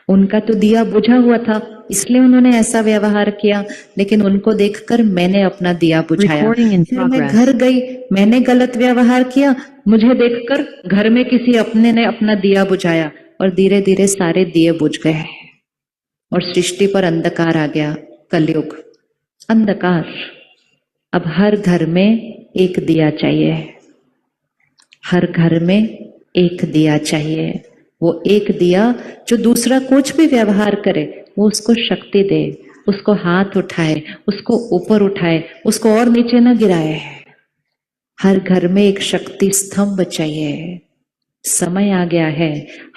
उनका तो दिया बुझा हुआ था, इसलिए उन्होंने ऐसा व्यवहार किया, लेकिन उनको देखकर मैंने अपना दिया बुझाया। फिर मैं घर गई, मैंने गलत व्यवहार किया, मुझे देखकर घर में किसी अपने ने अपना दिया बुझाया, और धीरे धीरे सारे दिए बुझ गए और सृष्टि पर अंधकार आ गया। कलयुग, अंधकार। अब हर घर में एक दिया चाहिए, हर घर में एक दिया चाहिए। वो एक दिया जो दूसरा कुछ भी व्यवहार करे वो उसको शक्ति दे, उसको हाथ उठाए, उसको ऊपर उठाए, उसको और नीचे न गिराए। हर घर में एक शक्ति स्तंभ चाहिए। समय आ गया है,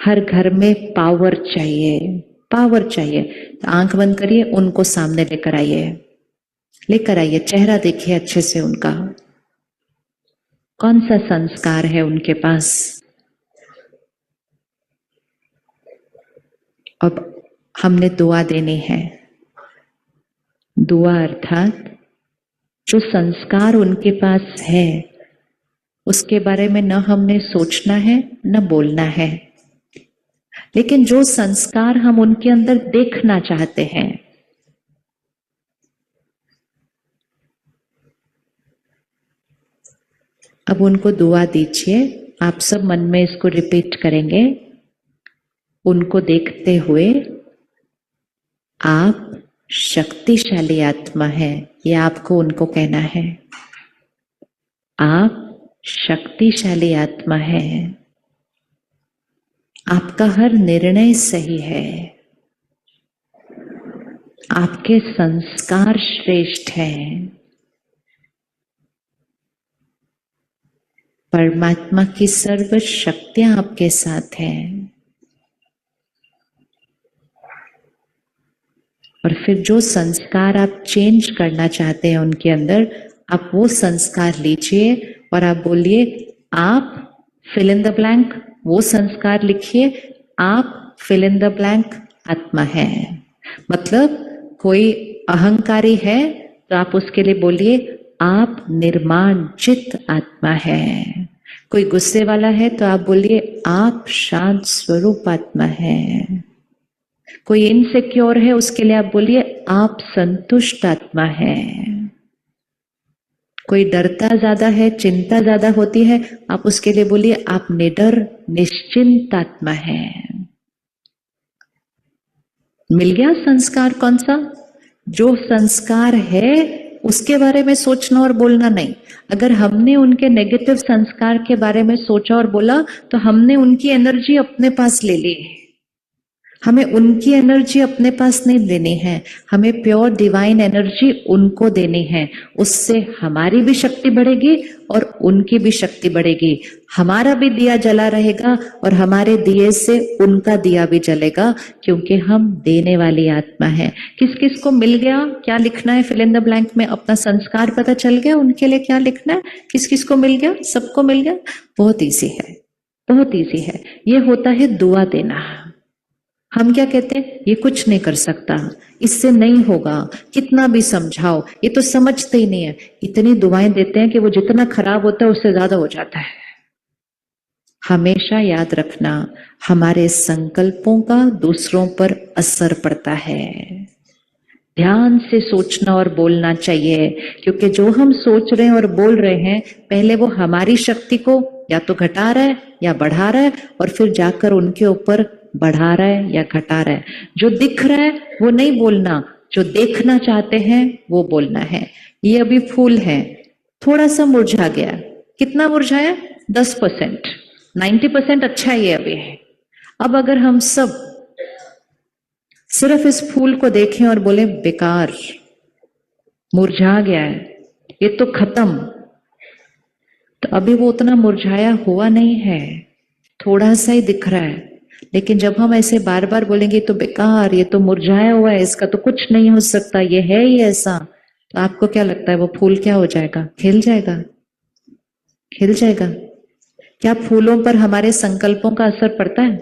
हर घर में पावर चाहिए, पावर चाहिए। तो आंख बंद करिए, उनको सामने लेकर आइए, लेकर आइए, चेहरा देखिए अच्छे से उनका। कौन सा संस्कार है उनके पास? अब हमने दुआ देनी है। दुआ अर्थात जो संस्कार उनके पास है उसके बारे में न हमने सोचना है न बोलना है, लेकिन जो संस्कार हम उनके अंदर देखना चाहते हैं, अब उनको दुआ दीजिए। आप सब मन में इसको रिपीट करेंगे। उनको देखते हुए, आप शक्तिशाली आत्मा है, ये आपको उनको कहना है। आप शक्तिशाली आत्मा है, आपका हर निर्णय सही है, आपके संस्कार श्रेष्ठ हैं, परमात्मा की सर्व शक्तियां आपके साथ हैं। और फिर जो संस्कार आप चेंज करना चाहते हैं उनके अंदर, आप वो संस्कार लीजिए और आप बोलिए, आप फिल इन द ब्लैंक, वो संस्कार लिखिए, आप फिल इन द ब्लैंक आत्मा है। मतलब कोई अहंकारी है तो आप उसके लिए बोलिए, आप निर्माण चित्त आत्मा है। कोई गुस्से वाला है तो आप बोलिए, आप शांत स्वरूप आत्मा है। कोई इनसिक्योर है उसके लिए आप बोलिए, आप संतुष्ट आत्मा है। कोई डरता ज्यादा है, चिंता ज्यादा होती है, आप उसके लिए बोलिए, आप निडर निश्चिंत आत्मा है। मिल गया संस्कार कौन सा? जो संस्कार है उसके बारे में सोचना और बोलना नहीं। अगर हमने उनके नेगेटिव संस्कार के बारे में सोचा और बोला तो हमने उनकी एनर्जी अपने पास ले ली। हमें उनकी एनर्जी अपने पास नहीं देनी है, हमें प्योर डिवाइन एनर्जी उनको देनी है। उससे हमारी भी शक्ति बढ़ेगी और उनकी भी शक्ति बढ़ेगी। हमारा भी दिया जला रहेगा और हमारे दिए से उनका दिया भी जलेगा, क्योंकि हम देने वाली आत्मा है। किस किस को मिल गया? क्या लिखना है फिल इन द ब्लैंक में? अपना संस्कार पता चल गया उनके लिए क्या लिखना है? किस किस को मिल गया? सबको मिल गया? बहुत ईजी है, बहुत ईजी है। ये होता है दुआ देना। हम क्या कहते हैं, ये कुछ नहीं कर सकता, इससे नहीं होगा, कितना भी समझाओ, ये तो समझते ही नहीं है। इतनी दुआएं देते हैं कि वो जितना खराब होता है उससे ज्यादा हो जाता है। हमेशा याद रखना, हमारे संकल्पों का दूसरों पर असर पड़ता है। ध्यान से सोचना और बोलना चाहिए, क्योंकि जो हम सोच रहे हैं और बोल रहे हैं, पहले वो हमारी शक्ति को या तो घटा रहा है या बढ़ा रहा है, और फिर जाकर उनके ऊपर बढ़ा रहा है या घटा रहा है। जो दिख रहा है वो नहीं बोलना, जो देखना चाहते हैं वो बोलना है। ये अभी फूल है, थोड़ा सा मुरझा गया। कितना मुरझाया? 10%। 90% अच्छा ही अभी है। अब अगर हम सब सिर्फ इस फूल को देखें और बोले, बेकार, मुरझा गया है, ये तो खत्म, तो अभी वो उतना मुरझाया हुआ नहीं है, थोड़ा सा ही दिख रहा है। लेकिन जब हम ऐसे बार बार बोलेंगे तो बेकार, ये तो मुरझाया हुआ है, इसका तो कुछ नहीं हो सकता, ये है ही ऐसा, तो आपको क्या लगता है वो फूल क्या हो जाएगा? खिल जाएगा, खिल जाएगा। क्या फूलों पर हमारे संकल्पों का असर पड़ता है?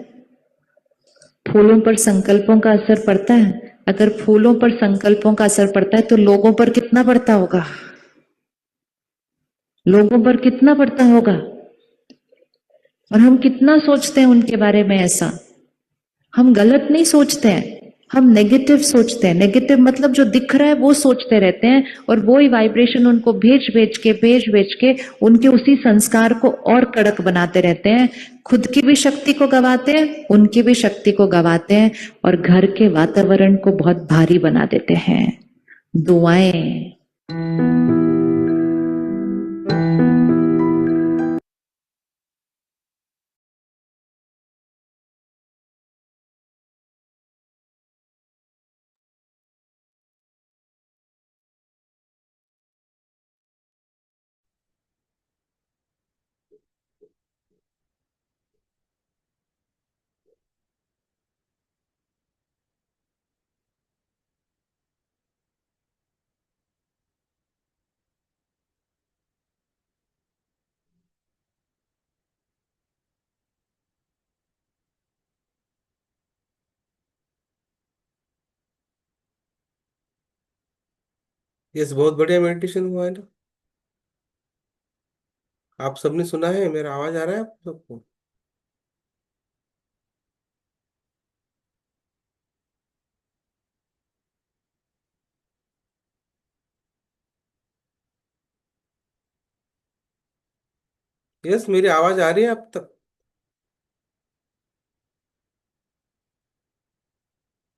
फूलों पर संकल्पों का असर पड़ता है? अगर फूलों पर संकल्पों का असर पड़ता है तो लोगों पर कितना पड़ता होगा? लोगों पर कितना पड़ता होगा? और हम कितना सोचते हैं उनके बारे में ऐसा। हम गलत नहीं सोचते हैं, हम नेगेटिव सोचते हैं। नेगेटिव मतलब जो दिख रहा है वो सोचते रहते हैं, और वो ही वाइब्रेशन उनको भेज भेज के उनके उसी संस्कार को और कड़क बनाते रहते हैं। खुद की भी शक्ति को गवाते हैं, उनकी भी शक्ति को गवाते हैं, और घर के वातावरण को बहुत भारी बना देते हैं। दुआएं। यस, बहुत बढ़िया मेडिटेशन हुआ है ना। आप सबने सुना है, मेरा आवाज आ रहा है आप सबको? यस, मेरी आवाज आ रही है आप तक?